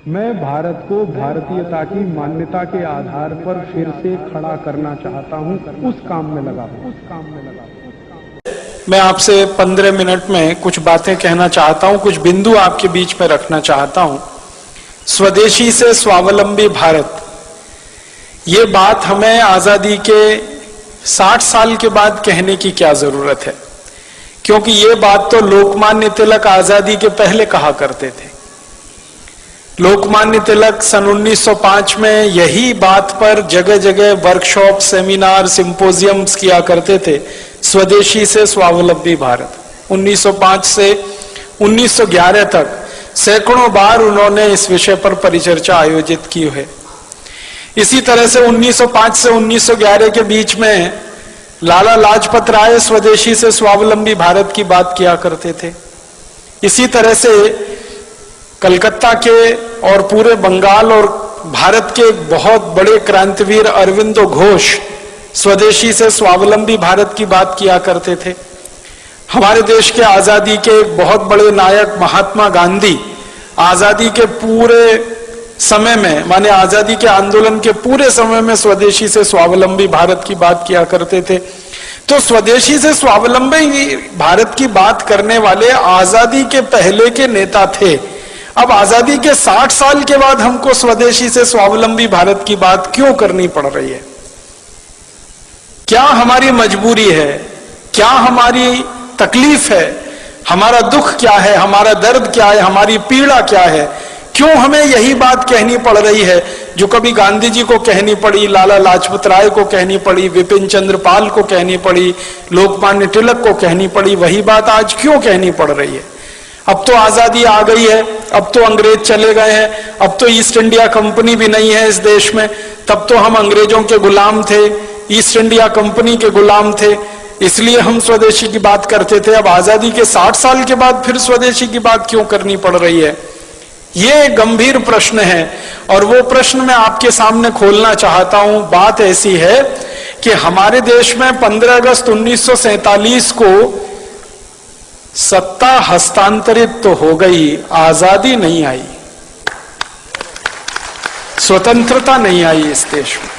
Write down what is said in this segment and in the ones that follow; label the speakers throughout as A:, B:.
A: मैं भारत को भारतीयता की मान्यता के आधार पर फिर से खड़ा करना चाहता हूं, उस काम में लगा हूं।
B: मैं आपसे 15 मिनट में कुछ बातें कहना चाहता हूं, कुछ बिंदु आपके बीच में रखना चाहता हूं। स्वदेशी से स्वावलंबी भारत, ये बात हमें आजादी के 60 साल के बाद कहने की क्या जरूरत है, क्योंकि ये बात तो लोकमान्य तिलक आजादी के पहले कहा करते थे। लोकमान्य तिलक सन 1905 में यही बात पर जगह जगह वर्कशॉप, सेमिनार, सिंपोजियम्स किया करते थे, स्वदेशी से स्वावलंबी भारत। 1905 से 1911 तक सैकड़ों बार उन्होंने इस विषय पर परिचर्चा आयोजित की है। इसी तरह से 1905 से 1911 के बीच में लाला लाजपत राय स्वदेशी से स्वावलंबी भारत की बात किया करते थे। इसी तरह से कलकत्ता के और पूरे बंगाल और भारत के बहुत बड़े क्रांतिवीर अरविंदो घोष स्वदेशी से स्वावलंबी भारत की बात किया करते थे। हमारे देश के आजादी के बहुत बड़े नायक महात्मा गांधी आजादी के पूरे समय में, माने आजादी के आंदोलन के पूरे समय में स्वदेशी से स्वावलंबी भारत की बात किया करते थे। तो स्वदेशी से स्वावलंबी भारत की बात करने वाले आजादी के पहले के नेता थे। अब आजादी के 60 साल के बाद हमको स्वदेशी से स्वावलंबी भारत की बात क्यों करनी पड़ रही है? क्या हमारी मजबूरी है? क्या हमारी तकलीफ है? हमारा दुख क्या है? हमारा दर्द क्या है? हमारी पीड़ा क्या है? क्यों हमें यही बात कहनी पड़ रही है जो कभी गांधी जी को कहनी पड़ी, लाला लाजपत राय को कहनी पड़ी, विपिन चंद्र पाल को कहनी पड़ी, लोकमान्य तिलक को कहनी पड़ी? वही बात आज क्यों कहनी पड़ रही है? अब तो आजादी आ गई है, अब तो अंग्रेज चले गए हैं, अब तो ईस्ट इंडिया कंपनी भी नहीं है इस देश में। तब तो हम अंग्रेजों के गुलाम थे, ईस्ट इंडिया कंपनी के गुलाम थे, इसलिए हम स्वदेशी की बात करते थे। अब आजादी के 60 साल के बाद फिर स्वदेशी की बात क्यों करनी पड़ रही है? ये गंभीर प्रश्न है और वो प्रश्न मैं आपके सामने खोलना चाहता हूं। बात ऐसी है कि हमारे देश में 15 अगस्त 1947 को सत्ता हस्तांतरित तो हो गई, आजादी नहीं आई, स्वतंत्रता नहीं आई इस देश में।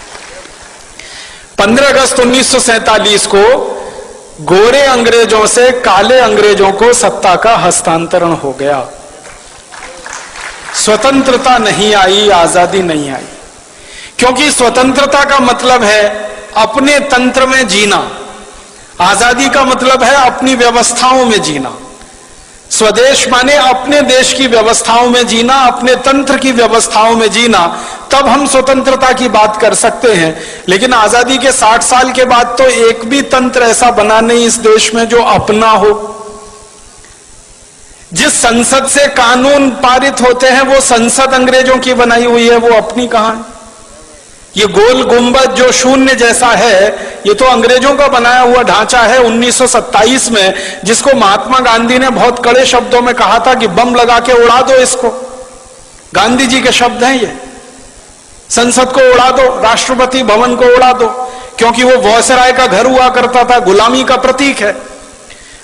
B: 15 अगस्त 1947 को गोरे अंग्रेजों से काले अंग्रेजों को सत्ता का हस्तांतरण हो गया। स्वतंत्रता नहीं आई, आजादी नहीं आई, क्योंकि स्वतंत्रता का मतलब है अपने तंत्र में जीना, आजादी का मतलब है अपनी व्यवस्थाओं में जीना। स्वदेश माने अपने देश की व्यवस्थाओं में जीना, अपने तंत्र की व्यवस्थाओं में जीना, तब हम स्वतंत्रता की बात कर सकते हैं। लेकिन आजादी के 60 साल के बाद तो एक भी तंत्र ऐसा बना नहीं इस देश में जो अपना हो। जिस संसद से कानून पारित होते हैं वो संसद अंग्रेजों की बनाई हुई है, वो अपनी कहां है? ये गोल गुंबद जो शून्य जैसा है, ये तो अंग्रेजों का बनाया हुआ ढांचा है 1927 में, जिसको महात्मा गांधी ने बहुत कड़े शब्दों में कहा था कि बम लगा के उड़ा दो इसको। गांधी जी के शब्द हैं ये। संसद को उड़ा दो, राष्ट्रपति भवन को उड़ा दो, क्योंकि वो वॉयसराय का घर हुआ करता था, गुलामी का प्रतीक है।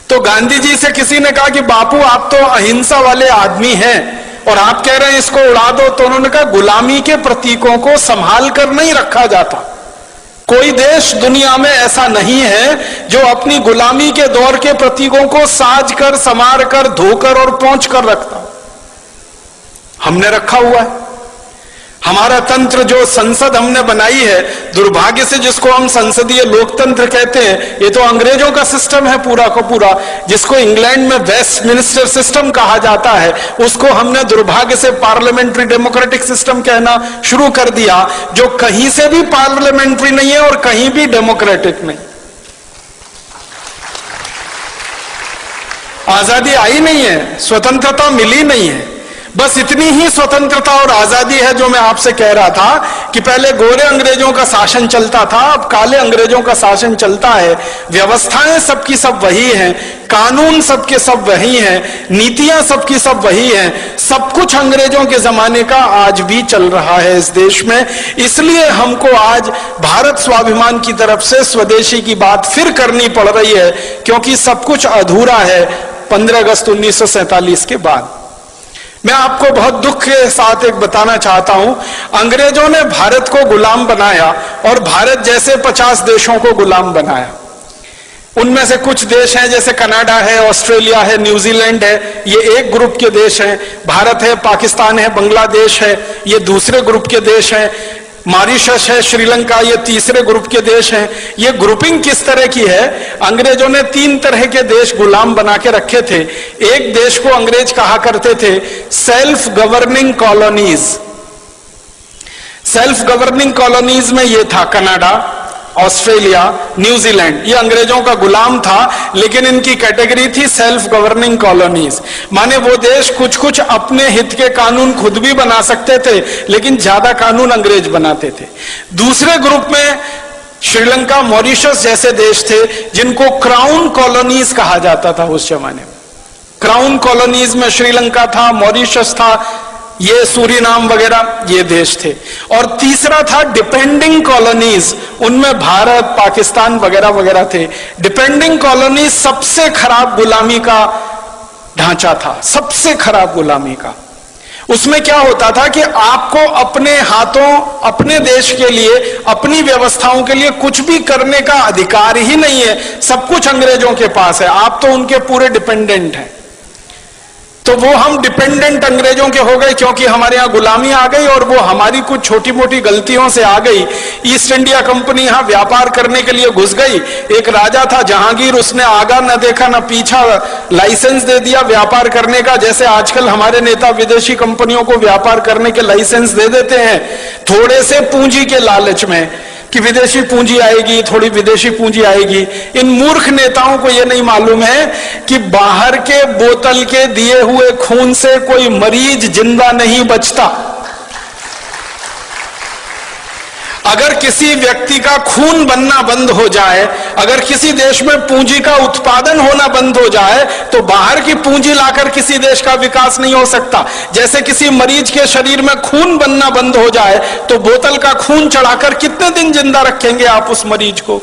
B: तो गांधी जी से किसी ने कहा कि बापू आप तो अहिंसा वाले आदमी हैं और आप कह रहे हैं इसको उड़ा दो, तो उन्होंने कहा गुलामी के प्रतीकों को संभाल कर नहीं रखा जाता। कोई देश दुनिया में ऐसा नहीं है जो अपनी गुलामी के दौर के प्रतीकों को साज कर, संवार कर, धोकर और पोंछ कर रखता। हमने रखा हुआ है। हमारा तंत्र जो संसद हमने बनाई है, दुर्भाग्य से जिसको हम संसदीय लोकतंत्र कहते हैं, ये तो अंग्रेजों का सिस्टम है पूरा का पूरा, जिसको इंग्लैंड में वेस्टमिनिस्टर सिस्टम कहा जाता है, उसको हमने दुर्भाग्य से पार्लियामेंट्री डेमोक्रेटिक सिस्टम कहना शुरू कर दिया, जो कहीं से भी पार्लियामेंट्री नहीं है और कहीं भी डेमोक्रेटिक नहीं। आजादी आई नहीं है, स्वतंत्रता मिली नहीं है। बस इतनी ही स्वतंत्रता और आजादी है जो मैं आपसे कह रहा था कि पहले गोरे अंग्रेजों का शासन चलता था, अब काले अंग्रेजों का शासन चलता है। व्यवस्थाएं सबकी सब वही हैं, कानून सबके सब वही हैं, नीतियां सबकी सब वही हैं। सब कुछ अंग्रेजों के जमाने का आज भी चल रहा है इस देश में। इसलिए हमको आज भारत स्वाभिमान की तरफ से स्वदेशी की बात फिर करनी पड़ रही है, क्योंकि सब कुछ अधूरा है 15 अगस्त 1947 के बाद। मैं आपको बहुत दुख के साथ एक बताना चाहता हूं, अंग्रेजों ने भारत को गुलाम बनाया और भारत जैसे 50 देशों को गुलाम बनाया। उनमें से कुछ देश हैं जैसे कनाडा है, ऑस्ट्रेलिया है, न्यूजीलैंड है, ये एक ग्रुप के देश हैं। भारत है, पाकिस्तान है, बांग्लादेश है, ये दूसरे ग्रुप के देश हैं। मॉरिशस है, श्रीलंका, ये तीसरे ग्रुप के देश हैं। ये ग्रुपिंग किस तरह की है? अंग्रेजों ने 3 तरह के देश गुलाम बना के रखे थे। एक देश को अंग्रेज कहा करते थे self governing colonies. Self governing colonies में ये था कनाडा, ऑस्ट्रेलिया, न्यूजीलैंड, ये अंग्रेजों का गुलाम था, लेकिन इनकी कैटेगरी थी सेल्फ गवर्निंग कॉलोनीज। माने वो देश कुछ कुछ अपने हित के कानून खुद भी बना सकते थे, लेकिन ज्यादा कानून अंग्रेज बनाते थे। दूसरे ग्रुप में श्रीलंका, मॉरिशस जैसे देश थे, जिनको क्राउन कॉलोनीज कहा जाता था उस जमाने में। क्राउन कॉलोनीज में श्रीलंका था, मॉरिशस था, ये सूरीनाम वगैरह ये देश थे। और तीसरा था डिपेंडिंग कॉलोनीज, उनमें भारत, पाकिस्तान वगैरह वगैरह थे। डिपेंडिंग कॉलोनीज सबसे खराब गुलामी का ढांचा था, सबसे खराब गुलामी का। उसमें क्या होता था कि आपको अपने हाथों, अपने देश के लिए, अपनी व्यवस्थाओं के लिए कुछ भी करने का अधिकार ही नहीं है। सब कुछ अंग्रेजों के पास है, आप तो उनके पूरे डिपेंडेंट हैं। तो वो हम डिपेंडेंट अंग्रेजों के हो गए क्योंकि हमारे यहां गुलामी आ गई और वो हमारी कुछ छोटी मोटी गलतियों से आ गई। ईस्ट इंडिया कंपनी यहां व्यापार करने के लिए घुस गई। एक राजा था जहांगीर, उसने आगा न देखा न पीछा, लाइसेंस दे दिया व्यापार करने का। जैसे आजकल हमारे नेता विदेशी कंपनियों को व्यापार करने के लाइसेंस दे देते हैं थोड़े से पूंजी के लालच में कि विदेशी पूंजी आएगी, थोड़ी विदेशी पूंजी आएगी। इन मूर्ख नेताओं को यह नहीं मालूम है कि बाहर के बोतल के दिए हुए खून से कोई मरीज जिंदा नहीं बचता। अगर किसी व्यक्ति का खून बनना बंद हो जाए, अगर किसी देश में पूंजी का उत्पादन होना बंद हो जाए, तो बाहर की पूंजी लाकर किसी देश का विकास नहीं हो सकता। जैसे किसी मरीज के शरीर में खून बनना बंद हो जाए, तो बोतल का खून चढ़ाकर कितने दिन जिंदा रखेंगे आप उस मरीज को?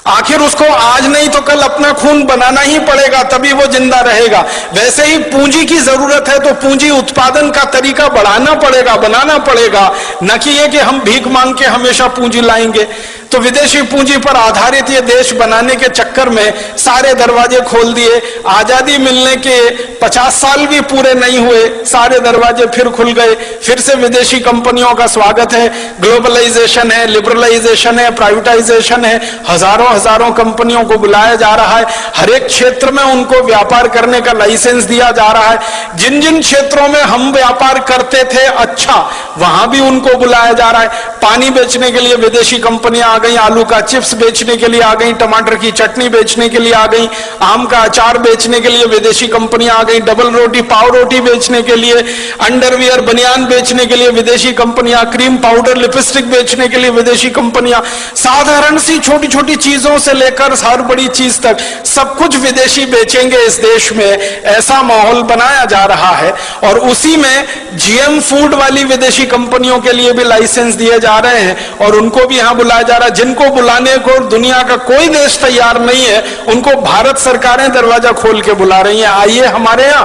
B: आखिर उसको आज नहीं तो कल अपना खून बनाना ही पड़ेगा, तभी वो जिंदा रहेगा। वैसे ही पूंजी की जरूरत है तो पूंजी उत्पादन का तरीका बढ़ाना पड़ेगा, बनाना पड़ेगा, न कि ये कि हम भीख मांग के हमेशा पूंजी लाएंगे। तो विदेशी पूंजी पर आधारित ये देश बनाने के चक्कर में सारे दरवाजे खोल दिए। आजादी मिलने के 50 साल भी पूरे नहीं हुए, सारे दरवाजे फिर खुल गए। फिर से विदेशी कंपनियों का स्वागत है। ग्लोबलाइजेशन है, लिबरलाइजेशन है, प्राइवेटाइजेशन है। हजारों कंपनियों को बुलाया जा रहा है। हर एक क्षेत्र में उनको व्यापार करने का लाइसेंस दिया जा रहा है। जिन जिन क्षेत्रों में हम व्यापार करते थे अच्छा, वहां भी उनको बुलाया जा रहा है। पानी बेचने के लिए विदेशी कंपनियां आ गई, आलू का चिप्स बेचने के लिए आ गई, टमाटर की चटनी बेचने के लिए आ गई, आम का अचार बेचने के लिए विदेशी कंपनियां आ गई, डबल रोटी, पाव रोटी बेचने के लिए, अंडरवियर, बनियान बेचने के लिए विदेशी कंपनियां, क्रीम पाउडर, लिपस्टिक बेचने के लिए विदेशी कंपनियां। साधारण सी छोटी छोटी चीजों से लेकर हर बड़ी चीज तक सब कुछ विदेशी बेचेंगे इस देश में, ऐसा माहौल बनाया जा रहा है। और उसी में जीएम फूड वाली विदेशी कंपनियों के लिए भी लाइसेंस दिए जा रहे हैं और उनको भी यहां बुलाया जा रहा है। जिनको बुलाने को दुनिया का कोई देश तैयार नहीं है, उनको भारत सरकारें दरवाजा खोल के बुला रही हैं। आइए हमारे यहां,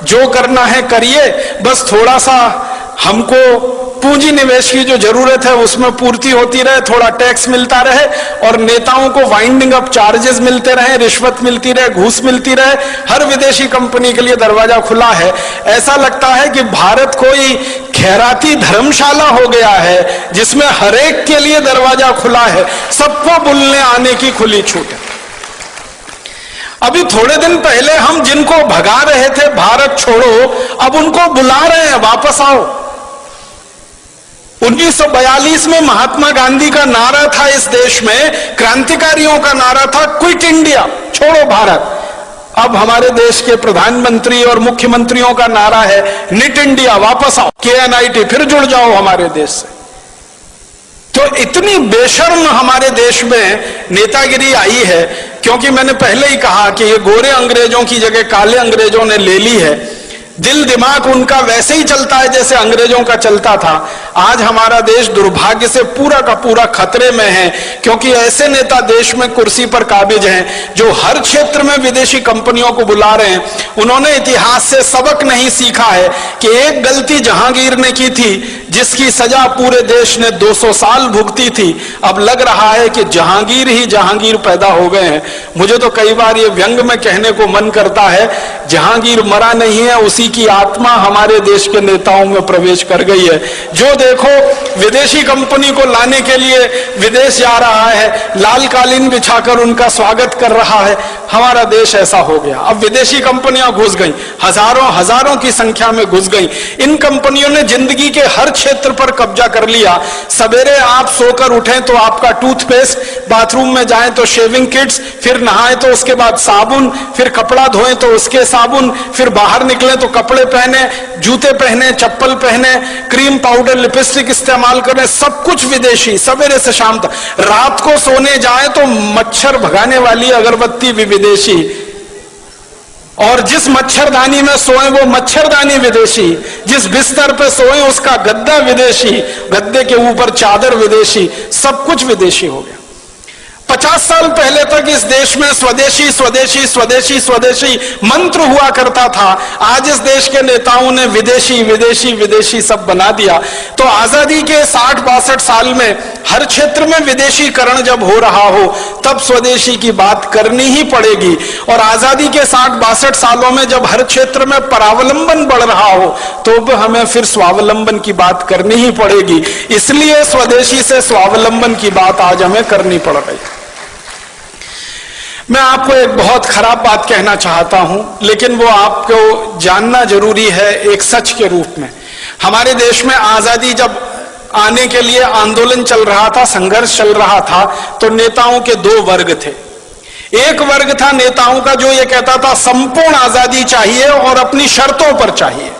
B: जो करना है करिए, बस थोड़ा सा हमको पूंजी निवेश की जो जरूरत है उसमें पूर्ति होती रहे, थोड़ा टैक्स मिलता रहे और नेताओं को वाइंडिंग अप चार्जेस मिलते रहे, रिश्वत मिलती रहे, घूस मिलती रहे। हर विदेशी कंपनी के लिए दरवाजा खुला है। ऐसा लगता है कि भारत कोई खैराती धर्मशाला हो गया है जिसमें हर एक के लिए दरवाजा खुला है, सबको बुलने आने की खुली छूट है। अभी थोड़े दिन पहले हम जिनको भगा रहे थे भारत छोड़ो, अब उनको बुला रहे हैं वापस आओ। 1942 में महात्मा गांधी का नारा था इस देश में, क्रांतिकारियों का नारा था क्विट इंडिया, छोड़ो भारत। अब हमारे देश के प्रधानमंत्री और मुख्यमंत्रियों का नारा है निट इंडिया, वापस आओ, KNIT, फिर जुड़ जाओ हमारे देश से। तो इतनी बेशर्म हमारे देश में नेतागिरी आई है, क्योंकि मैंने पहले ही कहा कि ये गोरे अंग्रेजों की जगह काले अंग्रेजों ने ले ली है। दिल दिमाग उनका वैसे ही चलता है जैसे अंग्रेजों का चलता था। आज हमारा देश दुर्भाग्य से पूरा का पूरा खतरे में है, क्योंकि ऐसे नेता देश में कुर्सी पर काबिज हैं जो हर क्षेत्र में विदेशी कंपनियों को बुला रहे हैं। उन्होंने इतिहास से सबक नहीं सीखा है कि एक गलती जहांगीर ने की थी जिसकी सजा पूरे देश ने 200 साल भुगती थी। अब लग रहा है कि जहांगीर ही जहांगीर पैदा हो गए हैं। मुझे तो कई बार ये व्यंग में कहने को मन करता है, जहांगीर मरा नहीं है, उसी की आत्मा हमारे देश के नेताओं में प्रवेश कर गई है। जो देखो विदेशी कंपनी को लाने के लिए विदेश जा रहा है, लाल कालीन बिछाकर उनका स्वागत कर रहा है। हमारा देश ऐसा हो गया। अब विदेशी कंपनियां घुस गई, हजारों की संख्या में घुस गई। इन कंपनियों ने जिंदगी के हर क्षेत्र पर कब्जा कर लिया। सवेरे आप सोकर उठें तो आपका टूथपेस्ट, बाथरूम में जाएं तो शेविंग किट्स, फिर नहाएं तो उसके बाद साबुन, फिर कपड़ा धोएं तो उसके साबुन, फिर बाहर निकलें तो कपड़े पहने, जूते पहने, चप्पल पहने, क्रीम पाउडर लिपस्टिक इस्तेमाल करें, सब कुछ विदेशी। सवेरे से शाम तक, रात को सोने जाए तो मच्छर भगाने वाली अगरबत्ती भी विदेशी, और जिस मच्छरदानी में सोए वो मच्छरदानी विदेशी, जिस बिस्तर पे सोए उसका गद्दा विदेशी, गद्दे के ऊपर चादर विदेशी, सब कुछ विदेशी हो गया। 50 साल पहले तक इस देश में स्वदेशी स्वदेशी स्वदेशी स्वदेशी मंत्र हुआ करता था। आज इस देश के नेताओं ने विदेशी विदेशी विदेशी सब बना दिया। तो आजादी के 60-62 साल में हर क्षेत्र में विदेशीकरण जब हो रहा हो तब स्वदेशी की बात करनी ही पड़ेगी। और आजादी के 60-62 सालों में जब हर क्षेत्र में परावलंबन बढ़ रहा हो तो हमें फिर स्वावलंबन की बात करनी ही पड़ेगी। इसलिए स्वदेशी से स्वावलंबन की बात आज हमें करनी पड़ रही है। मैं आपको एक बहुत खराब बात कहना चाहता हूं, लेकिन वो आपको जानना जरूरी है एक सच के रूप में। हमारे देश में आजादी जब आने के लिए आंदोलन चल रहा था, संघर्ष चल रहा था, तो नेताओं के 2 वर्ग थे। एक वर्ग था नेताओं का जो ये कहता था संपूर्ण आजादी चाहिए और अपनी शर्तों पर चाहिए,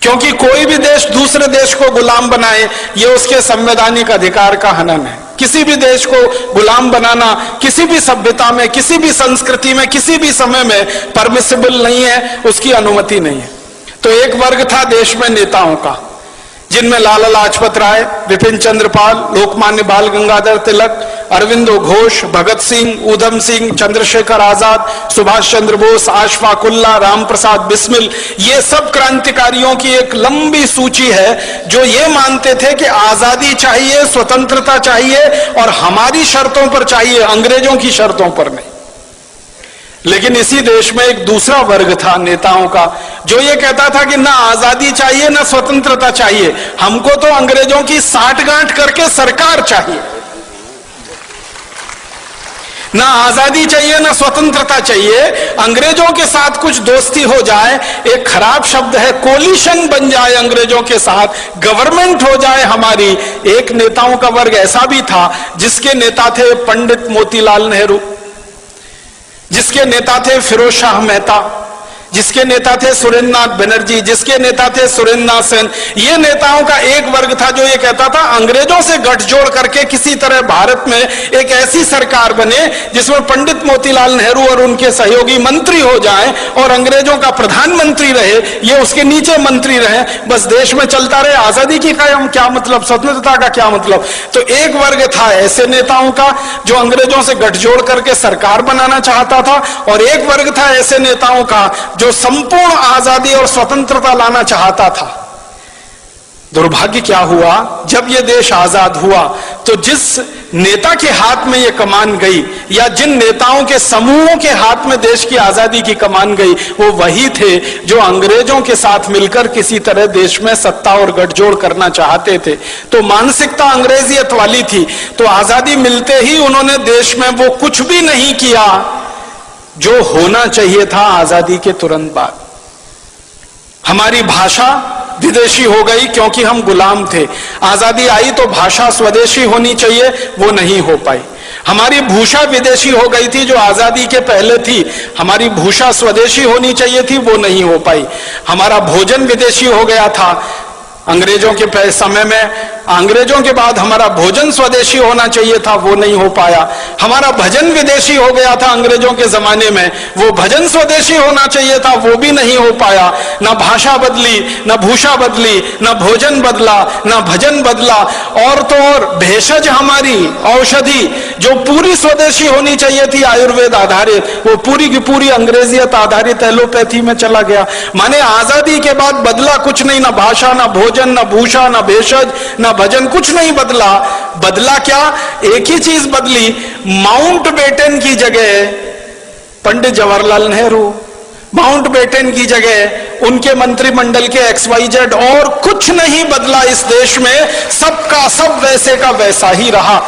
B: क्योंकि कोई भी देश दूसरे देश को गुलाम बनाए ये उसके संवैधानिक अधिकार का हनन है। किसी भी देश को गुलाम बनाना किसी भी सभ्यता में, किसी भी संस्कृति में, किसी भी समय में परमिसिबल नहीं है, उसकी अनुमति नहीं है। तो एक वर्ग था देश में नेताओं का, जिनमें लाला लाजपत राय, विपिन चंद्र पाल, लोकमान्य बाल गंगाधर तिलक, अरविंदो घोष, भगत सिंह, ऊधम सिंह, चंद्रशेखर आजाद, सुभाष चंद्र बोस, अशफाक उल्लाह, राम प्रसाद बिस्मिल, ये सब क्रांतिकारियों की एक लंबी सूची है जो ये मानते थे कि आजादी चाहिए, स्वतंत्रता चाहिए और हमारी शर्तों पर चाहिए, अंग्रेजों की शर्तों पर नहीं। लेकिन इसी देश में एक दूसरा वर्ग था नेताओं का जो ये कहता था कि ना आजादी चाहिए ना स्वतंत्रता चाहिए, हमको तो अंग्रेजों की साठगांठ करके सरकार चाहिए। ना आजादी चाहिए ना स्वतंत्रता चाहिए, अंग्रेजों के साथ कुछ दोस्ती हो जाए, एक खराब शब्द है, कोलिशन बन जाए अंग्रेजों के साथ, गवर्नमेंट हो जाए हमारी। एक नेताओं का वर्ग ऐसा भी था जिसके नेता थे पंडित मोतीलाल नेहरू, जिसके नेता थे फिरोज शाह मेहता, जिसके नेता थे सुरेंद्र नाथ बनर्जी, जिसके नेता थे सुरेंद्र नाथ सेन। ये नेताओं का एक वर्ग था जो ये कहता था अंग्रेजों से गठजोड़ करके किसी तरह भारत में एक ऐसी सरकार बने जिसमें पंडित मोतीलाल नेहरू और उनके सहयोगी मंत्री हो जाएं और अंग्रेजों का प्रधानमंत्री रहे, ये उसके नीचे मंत्री रहे, बस देश में चलता रहे। आजादी की क्या मतलब, स्वतंत्रता का क्या मतलब। तो एक वर्ग था ऐसे नेताओं का जो अंग्रेजों से गठजोड़ करके सरकार बनाना चाहता था, और एक वर्ग था ऐसे नेताओं का जो संपूर्ण आजादी और स्वतंत्रता लाना चाहता था। दुर्भाग्य क्या हुआ, जब यह देश आजाद हुआ तो जिस नेता के हाथ में यह कमान गई या जिन नेताओं के समूहों के हाथ में देश की आजादी की कमान गई, वो वही थे जो अंग्रेजों के साथ मिलकर किसी तरह देश में सत्ता और गठजोड़ करना चाहते थे। तो मानसिकता अंग्रेजियत वाली थी। तो आजादी मिलते ही उन्होंने देश में वो कुछ भी नहीं किया जो होना चाहिए था आजादी के तुरंत बाद। हमारी भाषा विदेशी हो गई क्योंकि हम गुलाम थे। आजादी आई तो भाषा स्वदेशी होनी चाहिए, वो नहीं हो पाई। हमारी भूषा विदेशी हो गई थी जो आजादी के पहले थी, हमारी भूषा स्वदेशी होनी चाहिए थी, वो नहीं हो पाई। हमारा भोजन विदेशी हो गया था, अंग्रेजों के समय में अंग्रेजों के बाद हमारा भोजन स्वदेशी होना चाहिए था, वो नहीं हो पाया। हमारा भजन विदेशी हो गया था अंग्रेजों के जमाने में, वो भजन स्वदेशी होना चाहिए था, वो भी नहीं हो पाया। ना भाषा बदली, ना भूषा बदली, ना भोजन बदला, ना भजन बदला। और तो और भेषज हमारी औषधि जो पूरी स्वदेशी होनी चाहिए थी आयुर्वेद आधारित, वो पूरी की पूरी अंग्रेजियत आधारित एलोपैथी में चला गया। माने आजादी के बाद बदला कुछ नहीं, ना भाषा, ना भोजन, ना भूषा, ना भेषज, ना भजन, कुछ नहीं बदला। बदला क्या? एक ही चीज बदली, माउंटबेटन की जगह पंडित जवाहरलाल नेहरू, माउंटबेटन की जगह उनके मंत्रिमंडल के XYZ, और कुछ नहीं बदला इस देश में। सबका सब वैसे का वैसा ही रहा।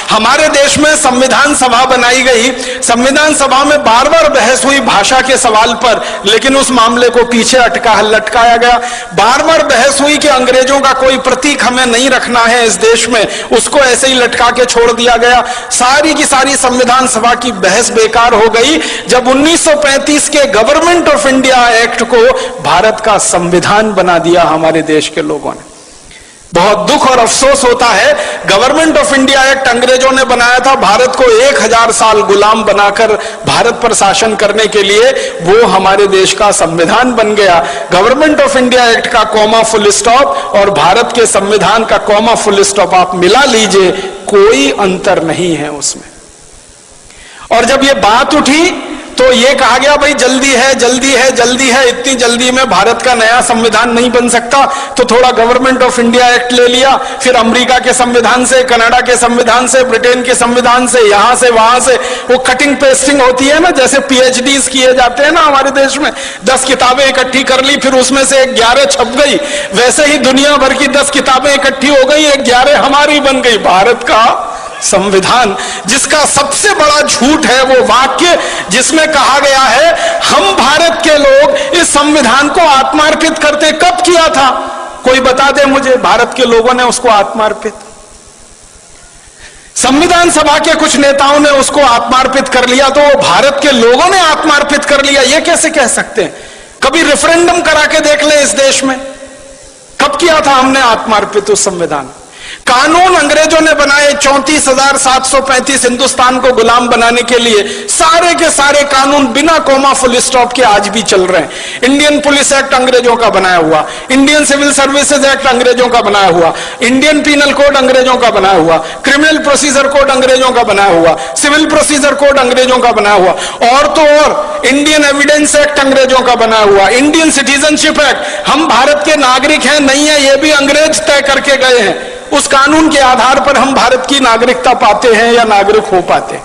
B: हमारे देश में संविधान सभा बनाई गई, संविधान सभा में बार बार बहस हुई भाषा के सवाल पर, लेकिन उस मामले को पीछे लटकाया गया। बार बार बहस हुई कि अंग्रेजों का कोई प्रतीक हमें नहीं रखना है इस देश में, उसको ऐसे ही लटका के छोड़ दिया गया। सारी की सारी संविधान सभा की बहस बेकार हो गई जब 1935 के गवर्नमेंट ऑफ इंडिया एक्ट को भारत का संविधान बना दिया हमारे देश के लोगों ने। बहुत दुख और अफसोस होता है, गवर्नमेंट ऑफ इंडिया एक्ट अंग्रेजों ने बनाया था भारत को 1000 साल गुलाम बनाकर भारत पर शासन करने के लिए, वो हमारे देश का संविधान बन गया। गवर्नमेंट ऑफ इंडिया एक्ट का कॉमा फुल स्टॉप और भारत के संविधान का कॉमा फुल स्टॉप आप मिला लीजिए, कोई अंतर नहीं है उसमें। और जब ये बात उठी तो ये कहा गया भाई जल्दी है, जल्दी है, जल्दी है, इतनी जल्दी में भारत का नया संविधान नहीं बन सकता, तो थोड़ा गवर्नमेंट ऑफ इंडिया एक्ट ले लिया, फिर अमेरिका के संविधान से, कनाडा के संविधान से, ब्रिटेन के संविधान से, यहां से वहां से, वो कटिंग पेस्टिंग होती है ना, जैसे PhDs किए जाते हैं ना हमारे देश में। 10 किताबें इकट्ठी कर ली, फिर उसमें से 11 छप गई, वैसे ही दुनिया भर की 10 किताबें इकट्ठी हो गई, 11 हमारी बन गई। भारत का संविधान, जिसका सबसे बड़ा झूठ है वो वाक्य जिसमें कहा गया है हम भारत के लोग इस संविधान को आत्मार्पित करते। कब किया था? कोई बता दे मुझे, भारत के लोगों ने उसको आत्मार्पित? संविधान सभा के कुछ नेताओं ने उसको आत्मार्पित कर लिया, तो वो भारत के लोगों ने आत्मार्पित कर लिया, ये कैसे कह सकते हैं? कभी रेफरेंडम करा के देख ले इस देश में, कब किया था हमने आत्मार्पित उस संविधान? कानून अंग्रेजों ने बनाए 34,735 हिंदुस्तान को गुलाम बनाने के लिए, सारे के सारे कानून बिना कोमा फुल स्टॉप के आज भी चल रहे हैं। इंडियन पुलिस एक्ट अंग्रेजों का बनाया हुआ, इंडियन सिविल सर्विसेज एक्ट अंग्रेजों का बनाया हुआ, इंडियन पीनल कोड अंग्रेजों का बनाया हुआ, क्रिमिनल प्रोसीजर कोड अंग्रेजों का बनाया हुआ, सिविल प्रोसीजर कोड अंग्रेजों का बनाया हुआ, और तो और इंडियन एविडेंस एक्ट अंग्रेजों का बनाया हुआ, इंडियन सिटीजनशिप एक्ट। हम भारत के नागरिक हैं नहीं है, ये भी अंग्रेज तय करके गए हैं। उस कानून के आधार पर हम भारत की नागरिकता पाते हैं या नागरिक हो पाते हैं।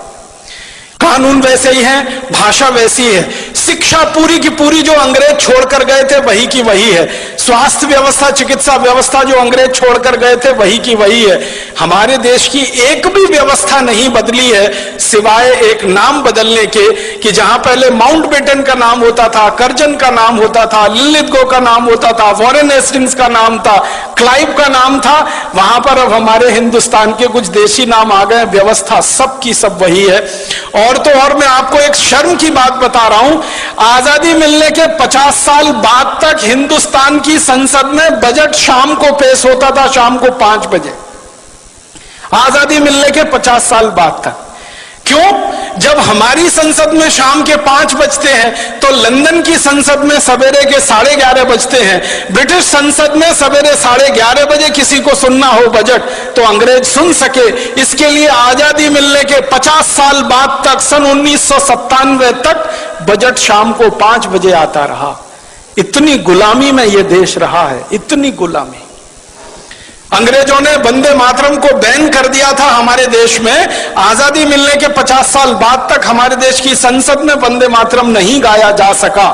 B: कानून वैसे ही है, भाषा वैसी है, शिक्षा पूरी की पूरी जो अंग्रेज छोड़कर गए थे वही की वही है, स्वास्थ्य व्यवस्था, चिकित्सा व्यवस्था जो अंग्रेज छोड़कर गए थे वही की वही है। हमारे देश की एक भी व्यवस्था नहीं बदली है सिवाय एक नाम बदलने के, कि जहां पहले माउंटबेटन का नाम होता था, कर्जन का नाम होता था, लिलिथगो का नाम होता था, वॉरेन हेस्टिंग्स का नाम था, क्लाइव का नाम था, वहां पर अब हमारे हिंदुस्तान के कुछ देशी नाम आ गए, व्यवस्था सब की सब वही है। और तो और मैं आपको एक शर्म की बात बता रहा हूं, आजादी मिलने के 50 साल बाद तक हिंदुस्तान की संसद में बजट शाम को पेश होता था, शाम को 5 बजे। आजादी मिलने के 50 साल बाद तक। क्यों? जब हमारी संसद में शाम के 5 बजते हैं तो लंदन की संसद में सवेरे के 11:30 बजते हैं। ब्रिटिश संसद में सवेरे 11:30 बजे किसी को सुनना हो बजट तो अंग्रेज सुन सके, इसके लिए आजादी मिलने के 50 साल बाद तक, सन 1997 तक बजट शाम को 5 बजे आता रहा। इतनी गुलामी में यह देश रहा है, इतनी गुलामी। अंग्रेजों ने वंदे मातरम को बैन कर दिया था हमारे देश में। आजादी मिलने के 50 साल बाद तक हमारे देश की संसद में वंदे मातरम नहीं गाया जा सका।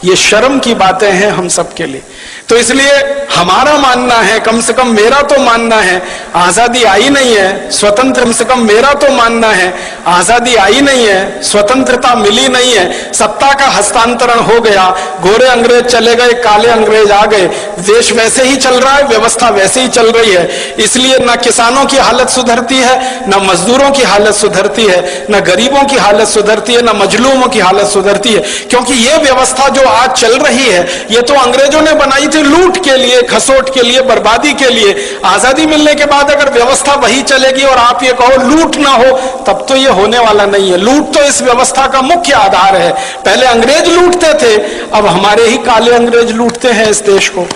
B: ये शर्म की बातें हैं हम सब के लिए। तो इसलिए हमारा मानना है, कम से कम मेरा तो मानना है, आजादी आई नहीं है, स्वतंत्र, कम से कम मेरा तो मानना है, आजादी आई नहीं है, स्वतंत्रता मिली नहीं है, सत्ता का हस्तांतरण हो गया, गोरे अंग्रेज चले गए, काले अंग्रेज आ गए, देश वैसे ही चल रहा है, व्यवस्था वैसे ही चल रही है। इसलिए न किसानों की हालत सुधरती है, न मजदूरों की हालत सुधरती है, न गरीबों की हालत सुधरती है, न मजलूमों की हालत सुधरती है। क्योंकि ये व्यवस्था जो आज चल रही है, ये तो अंग्रेजों ने बनाई थी लूट के लिए, लिए, खसोट के लिए, बर्बादी के लिए। आजादी मिलने के बाद अगर व्यवस्था वही चलेगी और आप ये कहो लूट ना हो, तब तो ये होने वाला नहीं है। लूट तो इस व्यवस्था का मुख्य आधार है। पहले अंग्रेज लूटते थे, अब हमारे ही काले अंग्रेज लूटते हैं इस देश को।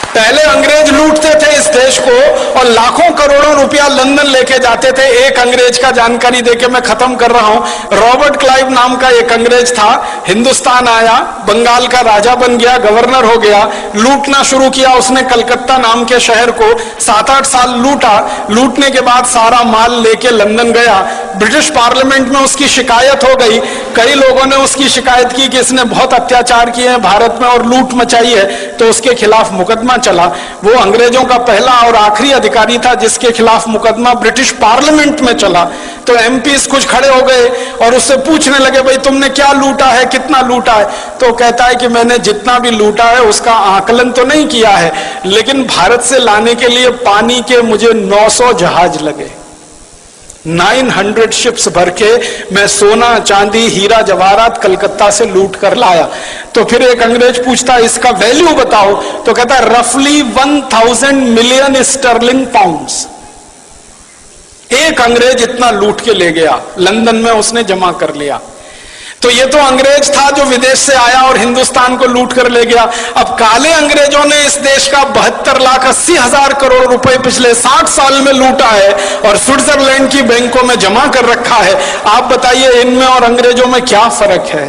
B: पहले अंग्रेज लूटते थे इस देश को और लाखों करोड़ों रुपया लंदन लेके जाते थे। एक अंग्रेज का जानकारी देके मैं खत्म कर रहा हूं। रॉबर्ट क्लाइव नाम का एक अंग्रेज था, हिंदुस्तान आया, बंगाल का राजा बन गया, गवर्नर हो गया, लूटना शुरू किया उसने। कलकत्ता नाम के शहर को 7-8 साल लूटा। लूटने के बाद सारा माल लेके लंदन गया। ब्रिटिश पार्लियामेंट में उसकी शिकायत हो गई। कई लोगों ने उसकी शिकायत की कि इसने बहुत अत्याचार किए हैं भारत में और लूट मचाई है, तो उसके खिलाफ मुकदमा चला। वो अंग्रेजों का पहला और आखिरी अधिकारी था जिसके खिलाफ मुकदमा ब्रिटिश पार्लियामेंट में चला। तो एमपीस कुछ खड़े हो गए और उससे पूछने लगे, भाई तुमने क्या लूटा है, कितना लूटा है? तो कहता है कि मैंने जितना भी लूटा है उसका आकलन तो नहीं किया है, लेकिन भारत से लाने के लिए पानी के मुझे 900 जहाज लगे, 900 शिप्स भर के मैं सोना, चांदी, हीरा जवाहरात कलकत्ता से लूट कर लाया। तो फिर एक अंग्रेज पूछता इसका वैल्यू बताओ, तो कहता है रफली 1000 मिलियन स्टर्लिंग पाउंड्स। एक अंग्रेज इतना लूट के ले गया, लंदन में उसने जमा कर लिया। तो ये तो अंग्रेज था जो विदेश से आया और हिंदुस्तान को लूट कर ले गया। अब काले अंग्रेजों ने इस देश का 72,80,000 करोड़ रुपए पिछले 60 साल में लूटा है और स्विट्जरलैंड की बैंकों में जमा कर रखा है। आप बताइए इनमें और अंग्रेजों में क्या फर्क है?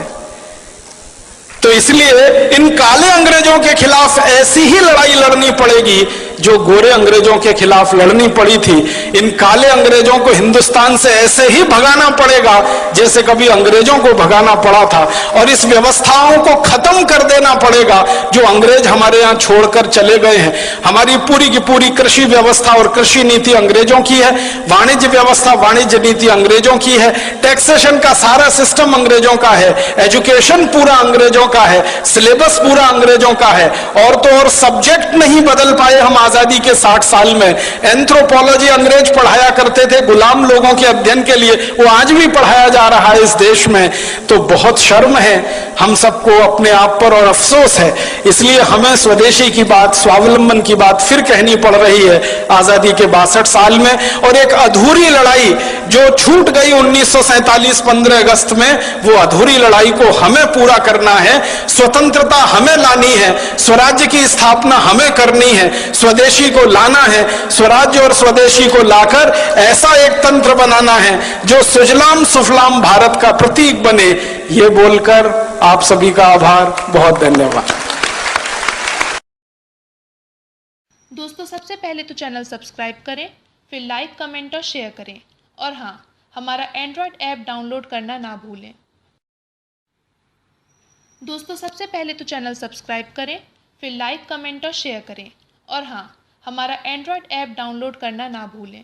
B: तो इसलिए इन काले अंग्रेजों के खिलाफ ऐसी ही लड़ाई लड़नी पड़ेगी जो गोरे अंग्रेजों के खिलाफ लड़नी पड़ी थी। इन काले अंग्रेजों को हिंदुस्तान से ऐसे ही भगाना पड़ेगा जैसे कभी अंग्रेजों को भगाना पड़ा था, और इस व्यवस्थाओं को खत्म कर देना पड़ेगा जो अंग्रेज हमारे यहां छोड़कर चले गए हैं। हमारी पूरी की पूरी कृषि व्यवस्था और कृषि नीति अंग्रेजों की है, वाणिज्य व्यवस्था, वाणिज्य नीति अंग्रेजों की है, टैक्सेशन का सारा सिस्टम अंग्रेजों का है, एजुकेशन पूरा अंग्रेजों का है, सिलेबस पूरा अंग्रेजों का है। और तो और सब्जेक्ट नहीं बदल पाए हम आजादी के 60 साल में। एंथ्रोपोलॉजी अंग्रेज पढ़ाया करते थे गुलाम लोगों के अध्ययन के लिए, वो आज भी पढ़ाया जा रहा है इस देश में। तो बहुत शर्म है हम सबको अपने आप पर और अफसोस है। इसलिए हमें स्वदेशी की बात, स्वावलंबन की बात फिर कहनी पड़ रही है आजादी के 62 साल में। और एक अधूरी लड़ाई जो छूट गई 1947 15 अगस्त में, वो अधूरी लड़ाई को हमें पूरा करना है। स्वतंत्रता हमें लानी है, स्वराज्य की स्थापना हमें करनी है, स्वदेशी को लाना है, स्वराज्य और स्वदेशी को लाकर ऐसा एक तंत्र बनाना है जो सुजलाम सुफलाम भारत का प्रतीक बने। ये बोलकर आप सभी का आभार, बहुत धन्यवाद।
C: दोस्तों सबसे पहले तो चैनल सब्सक्राइब करें, फिर लाइक, कमेंट और शेयर करें, और हाँ, हमारा एंड्रॉयड ऐप डाउनलोड करना ना भूलें। दोस्तों सबसे पहले तो चैनल सब्सक्राइब करें, फिर लाइक, कमेंट और शेयर करें, और हाँ, हमारा एंड्रॉयड ऐप डाउनलोड करना ना भूलें।